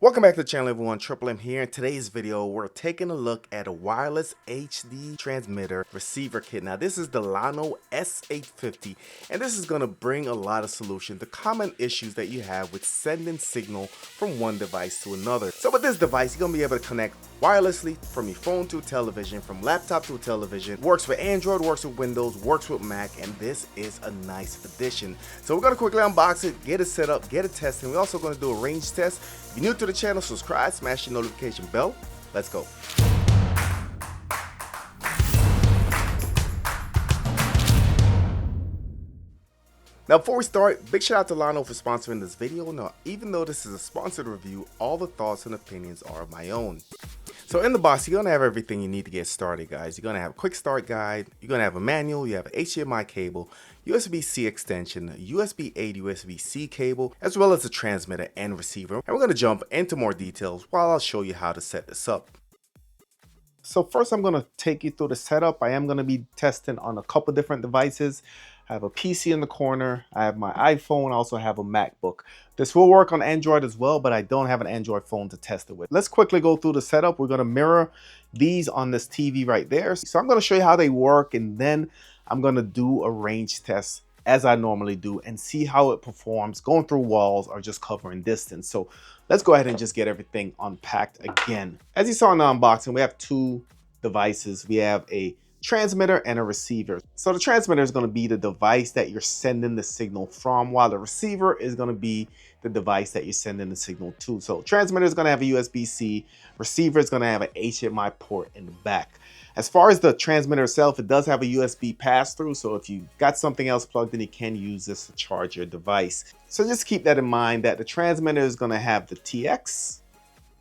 Welcome back to the channel, everyone. Triple M here. In today's video, we're taking a look at a wireless HD transmitter receiver kit. Now, this is the Llano S850, and this is going to bring a lot of solutions to common issues that you have with sending signal from one device to another. So with this device, you're going to be able to connect wirelessly from your phone to a television, from laptop to a television. Works with Android, works with Windows, works with Mac, and this is a nice addition. So we're going to quickly unbox it, get it set up, get it tested. We're also going to do a range test. If you're new to the channel, subscribe, smash the notification bell. Let's go. Now, before we start, big shout out to Llano for sponsoring this video. Now, even though this is a sponsored review, all the thoughts and opinions are of my own. So in the box, you're gonna have everything you need to get started, guys. You're gonna have a quick start guide, you're gonna have a manual, you have an HDMI cable, USB-C extension, USB-A to USB-C cable, as well as a transmitter and receiver. And we're gonna jump into more details while I'll show you how to set this up. So first, I'm gonna take you through the setup. I am gonna be testing on a couple different devices. I have a PC in the corner, I have my iPhone, I also have a MacBook. This will work on Android as well, but I don't have an Android phone to test it with. Let's quickly go through the setup. We're gonna mirror these on this TV right there. So I'm gonna show you how they work, and then I'm gonna do a range test as I normally do and see how it performs going through walls or just covering distance. So let's go ahead and just get everything unpacked again. As you saw in the unboxing, we have two devices. We have a transmitter and a receiver. So the transmitter is going to be the device that you're sending the signal from, while the receiver is going to be the device that you're sending the signal to. So transmitter is going to have a USB-C, receiver is going to have an HDMI port in the back. As far as the transmitter itself, it does have a USB pass-through, so if you've got something else plugged in, you can use this to charge your device. So just keep that in mind, that the transmitter is going to have the TX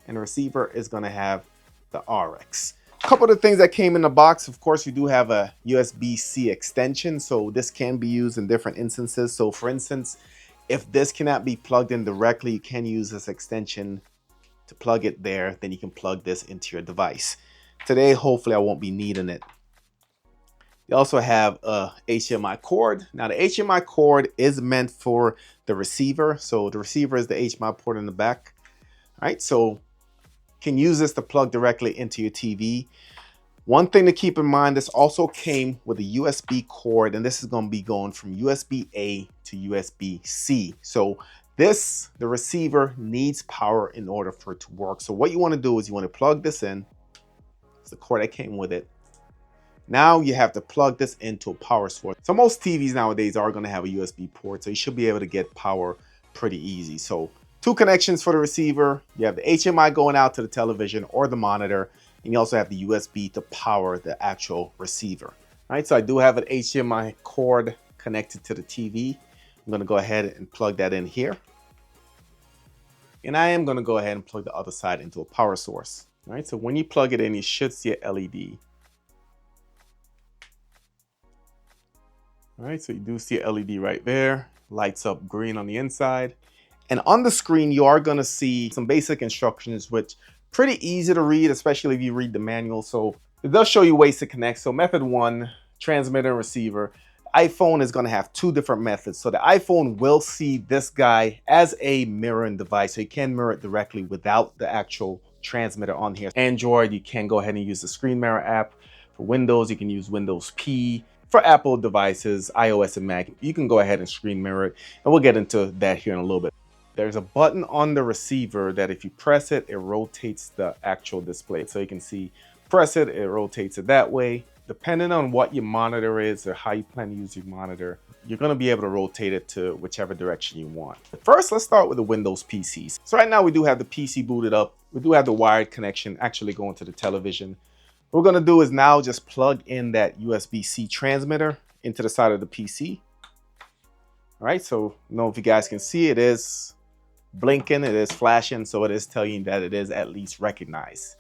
and the receiver is going to have the RX. A couple of the things that came in the box, of course, you do have a USB-C extension, so this can be used in different instances. So for instance, if this cannot be plugged in directly, you can use this extension to plug it there, then you can plug this into your device. Today, hopefully I won't be needing it. You also have a HDMI cord. Now the HDMI cord is meant for the receiver, so the receiver is the HDMI port in the back. All right, so can use this to plug directly into your TV. One thing to keep in mind, this also came with a USB cord, and this is going to be going from USB-A to USB-C. So the receiver needs power in order for it to work. So what you want to do is you want to plug this in. It's the cord that came with it. Now you have to plug this into a power source. So most TVs nowadays are going to have a USB port, so you should be able to get power pretty easy. So two connections for the receiver. You have the HDMI going out to the television or the monitor, and you also have the USB to power the actual receiver. All right, so I do have an HDMI cord connected to the TV. I'm going to go ahead and plug that in here. And I am going to go ahead and plug the other side into a power source. All right, so when you plug it in, you should see a LED. All right, so you do see a LED right there. Lights up green on the inside. And on the screen, you are going to see some basic instructions, which pretty easy to read, especially if you read the manual. So it does show you ways to connect. So method one, transmitter and receiver. iPhone is going to have two different methods. So the iPhone will see this guy as a mirroring device. So you can mirror it directly without the actual transmitter on here. Android, you can go ahead and use the screen mirror app. For Windows, you can use Windows P. For Apple devices, iOS and Mac, you can go ahead and screen mirror it. And we'll get into that here in a little bit. There's a button on the receiver that if you press it, it rotates the actual display. So you can see, press it, it rotates it that way. Depending on what your monitor is or how you plan to use your monitor, you're going to be able to rotate it to whichever direction you want. First, let's start with the Windows PCs. So right now we do have the PC booted up. We do have the wired connection actually going to the television. What we're going to do is now just plug in that USB-C transmitter into the side of the PC. All right, so I don't know if you guys can see, it is blinking, it is flashing, so it is telling you that it is at least recognized.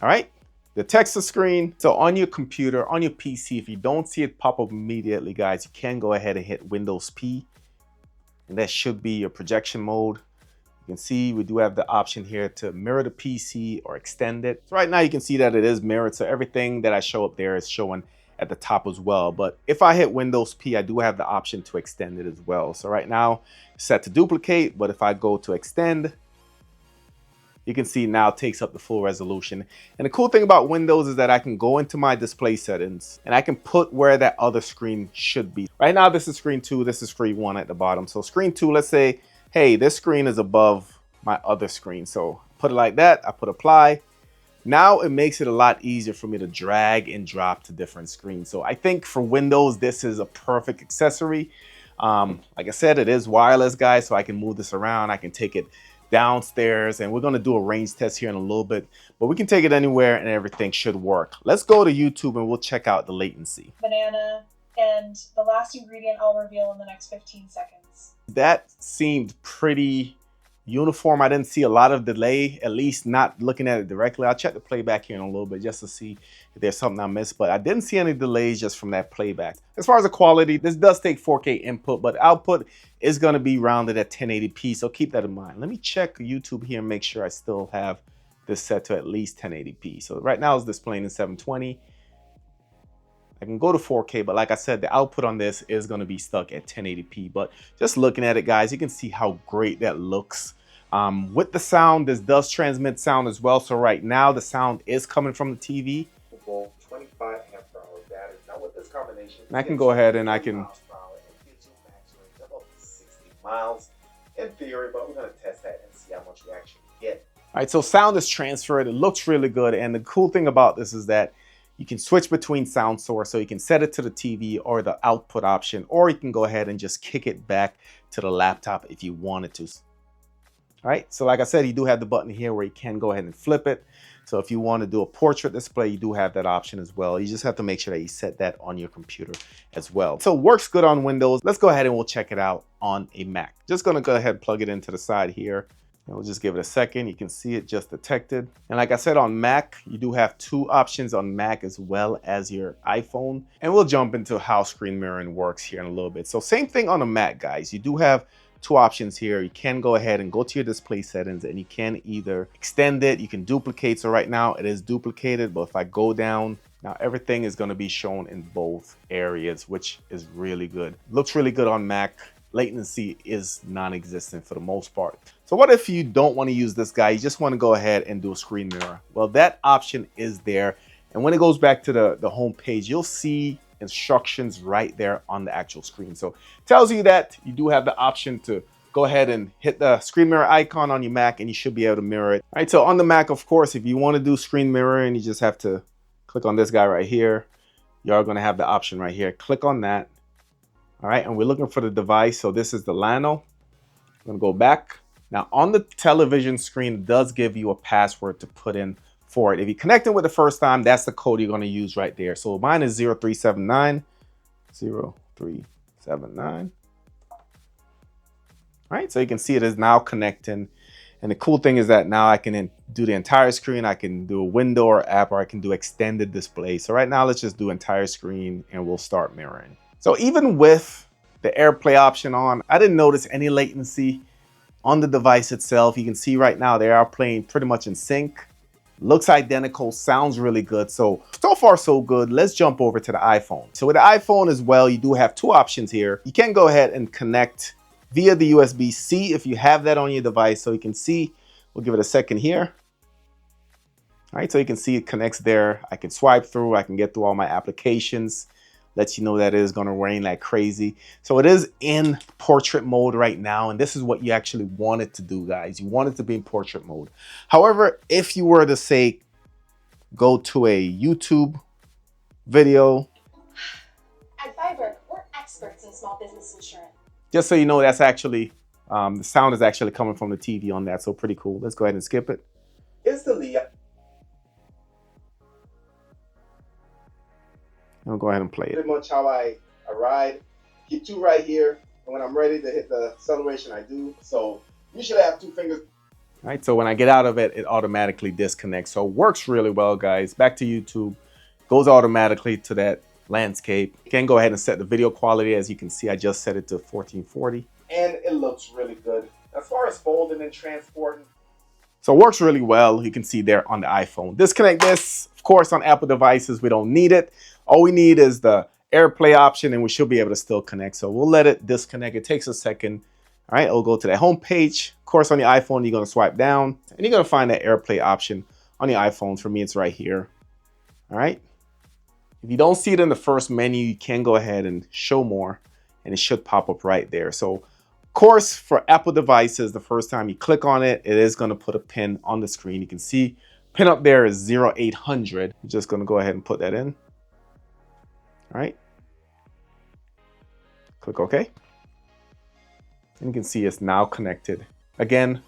All right, the text to screen. So on your computer, on your PC, if you don't see it pop up immediately, guys, you can go ahead and hit Windows P, and that should be your projection mode. You can see we do have the option here to mirror the PC or extend it. So right now you can see that it is mirrored, so everything that I show up there is showing at the top as well. But if I hit Windows P, I do have the option to extend it as well. So right now set to duplicate, but if I go to extend, You can see now it takes up the full resolution. And the cool thing about Windows is that I can go into my display settings and I can put where that other screen should be. Right now, this is screen 2, this is screen 1 at the bottom. So screen 2, let's say, hey, this screen is above my other screen. So put it like that, I put apply. Now it makes it a lot easier for me to drag and drop to different screens. So I think for Windows, this is a perfect accessory. Like I said, it is wireless, guys, so I can move this around. I can take it downstairs, and we're going to do a range test here in a little bit, but we can take it anywhere and everything should work. Let's go to YouTube and we'll check out the latency. Banana, and the last ingredient I'll reveal in the next 15 seconds. That seemed pretty uniform. I didn't see a lot of delay, at least not looking at it directly. I'll check the playback here in a little bit just to see if there's something I missed, but I didn't see any delays just from that playback. As far as the quality, this does take 4K input, but output is going to be rounded at 1080p, so keep that in mind. Let me check YouTube here and make sure I still have this set to at least 1080p. So right now it's displaying in 720. I can go to 4K, but like I said, the output on this is going to be stuck at 1080p. But just looking at it, guys, you can see how great that looks. With the sound, this does transmit sound as well. So right now, the sound is coming from the TV. 25 amp hour battery. Now with this combination, I can go ahead and I can 60 miles in theory, but we're going to test that and see how much we actually get. All right, so sound is transferred. It looks really good. And the cool thing about this is that you can switch between sound source, so you can set it to the TV or the output option, or you can go ahead and just kick it back to the laptop if you wanted to. All right, so like I said, you do have the button here where you can go ahead and flip it. So if you want to do a portrait display, you do have that option as well. You just have to make sure that you set that on your computer as well. So it works good on Windows. Let's go ahead and we'll check it out on a Mac. Just going to go ahead and plug it into the side here. And we'll just give it a second. You can see it just detected. And like I said, on Mac, you do have two options on Mac as well as your iPhone. And we'll jump into how screen mirroring works here in a little bit. So same thing on the Mac, guys. You do have two options here. You can go ahead and go to your display settings and you can either extend it, you can duplicate. So right now it is duplicated, but if I go down, now everything is going to be shown in both areas, which is really good. Looks really good on Mac. Latency is non-existent for the most part. So what if you don't want to use this guy? You just want to go ahead and do a screen mirror. Well, that option is there. And when it goes back to the home page, you'll see instructions right there on the actual screen. So it tells you that you do have the option to go ahead and hit the screen mirror icon on your Mac and you should be able to mirror it. All right, so on the Mac, of course, if you want to do screen mirroring, you just have to click on this guy right here. You're going to have the option right here. Click on that. All right, and we're looking for the device. So this is the llano. I'm going to go back. Now on the television screen, it does give you a password to put in for it. If you connect it with the first time, that's the code you're going to use right there. So mine is 0379. 0379. All right, so you can see it is now connecting. And the cool thing is that now I can do the entire screen. I can do a window or app, or I can do extended display. So right now, let's just do entire screen and we'll start mirroring. So even with the AirPlay option on, I didn't notice any latency on the device itself. You can see right now they are playing pretty much in sync. Looks identical, sounds really good. So far so good. Let's jump over to the iPhone. So with the iPhone as well, you do have two options here. You can go ahead and connect via the USB-C if you have that on your device. So you can see, we'll give it a second here. All right, so you can see it connects there. I can swipe through, I can get through all my applications. Lets you know that it is going to rain like crazy. So it is in portrait mode right now. And this is what you actually want it to do, guys. You want it to be in portrait mode. However, if you were to say, go to a YouTube video. At Fiverr, we're experts in small business insurance. Just so you know, that's actually, the sound is actually coming from the TV on that. So pretty cool. Let's go ahead and skip it. Instantly. I'll go ahead and play it. Pretty much how I ride. Keep two right here. And when I'm ready to hit the acceleration, I do. So you should have two fingers. All right, so when I get out of it, it automatically disconnects. So it works really well, guys. Back to YouTube. Goes automatically to that landscape. You can go ahead and set the video quality. As you can see, I just set it to 1440. And it looks really good. As far as folding and transporting. So it works really well. You can see there on the iPhone. Disconnect this. Of course, on Apple devices, we don't need it. All we need is the AirPlay option and we should be able to still connect. So we'll let it disconnect. It takes a second. All right, it'll go to that home page. Of course, on your iPhone, you're going to swipe down and you're going to find that AirPlay option on your iPhone. For me, it's right here. All right. If you don't see it in the first menu, you can go ahead and show more and it should pop up right there. So, of course, for Apple devices, the first time you click on it, it is going to put a pin on the screen. You can see pin up there is 0800. I'm just going to go ahead and put that in. All right. Click OK. And you can see it's now connected. Again,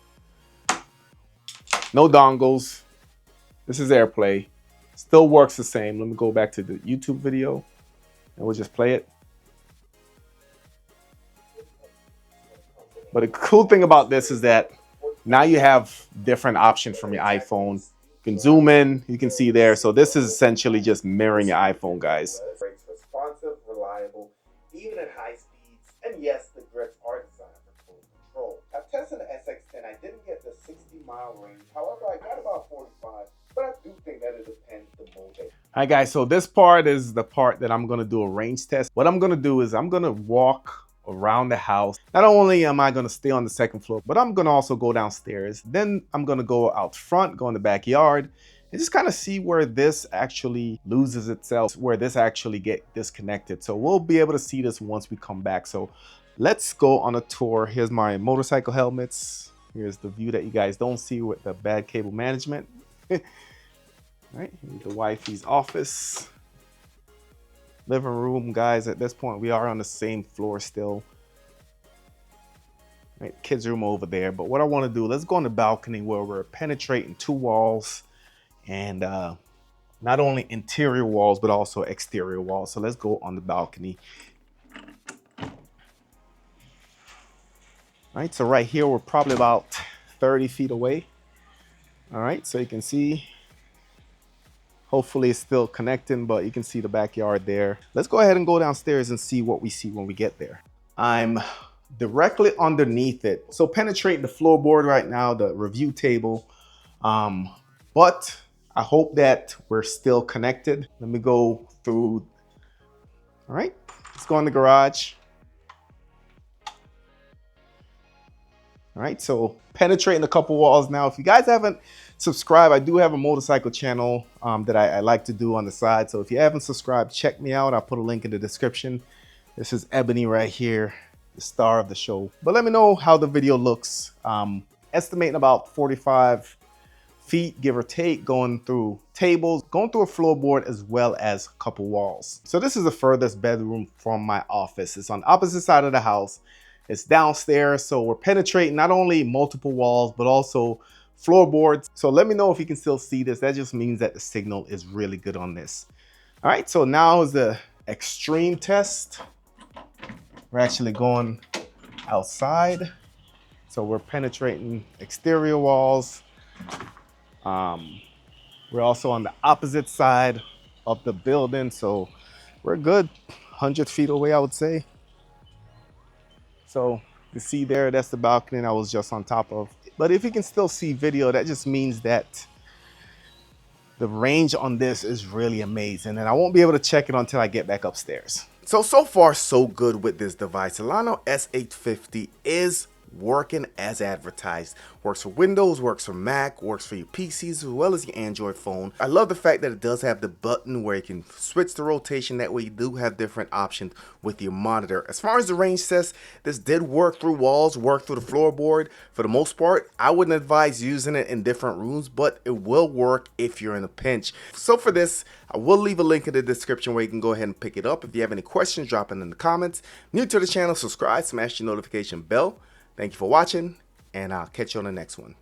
no dongles. This is AirPlay. Still works the same. Let me go back to the YouTube video and we'll just play it. But the cool thing about this is that now you have different options from your iPhone. You can zoom in, you can see there. So this is essentially just mirroring your iPhone, guys. It's responsive, reliable, even at high speeds. And yes, the grips are designed for full control. I've tested the SX10. I didn't get the 60-mile range. However, I got about 45. But I do think that it depends the mode. All right, guys, so this part is the part that I'm going to do a range test. What I'm going to do is I'm going to walk around the house. Not only am I going to stay on the second floor, but I'm going to also go downstairs. Then I'm going to go out front, go in the backyard, and just kind of see where this actually loses itself, where this actually get disconnected. So we'll be able to see this once we come back. So let's go on a tour. Here's my motorcycle helmets. Here's the view that you guys don't see with the bad cable management. All right, here's the wifey's office. Living room, guys. At this point, we are on the same floor still. All right, kids' room over there. But what I want to do, let's go on the balcony where we're penetrating two walls and not only interior walls, but also exterior walls. So let's go on the balcony. All right, so right here, we're probably about 30 feet away. All right, so you can see, hopefully it's still connecting, but you can see the backyard there. Let's go ahead and go downstairs and see what we see when we get there. I'm directly underneath it. So penetrating the floorboard right now, the review table. But I hope that we're still connected. Let me go through. All right, let's go in the garage. All right, so penetrating a couple walls now. If you guys haven't subscribed, I do have a motorcycle channel that I like to do on the side. So if you haven't subscribed, check me out. I'll put a link in the description. This is Ebony right here, the star of the show. But let me know how the video looks. Estimating about 45 feet, give or take, going through tables, going through a floorboard, as well as a couple walls. So this is the furthest bedroom from my office. It's on the opposite side of the house. It's downstairs, so we're penetrating not only multiple walls, but also floorboards. So let me know if you can still see this. That just means that the signal is really good on this. All right, so now is the extreme test. We're actually going outside. So we're penetrating exterior walls. We're also on the opposite side of the building, so we're good 100 feet away, I would say. So you see there, that's the balcony I was just on top of. But if you can still see video, that just means that the range on this is really amazing. And I won't be able to check it until I get back upstairs. So far, so good with this device. The llano S850 is working as advertised. Works for Windows, works for Mac, works for your PCs as well as your Android phone. I love the fact that it does have the button where you can switch the rotation. That way you do have different options with your monitor. As far as the range says, this did work through walls, work through the floorboard. For the most part, I wouldn't advise using it in different rooms, but it will work if you're in a pinch. So for this, I will leave a link in the description where you can go ahead and pick it up. If you have any questions, drop it in the comments. New to the channel, subscribe, smash the notification bell. Thank you for watching, and I'll catch you on the next one.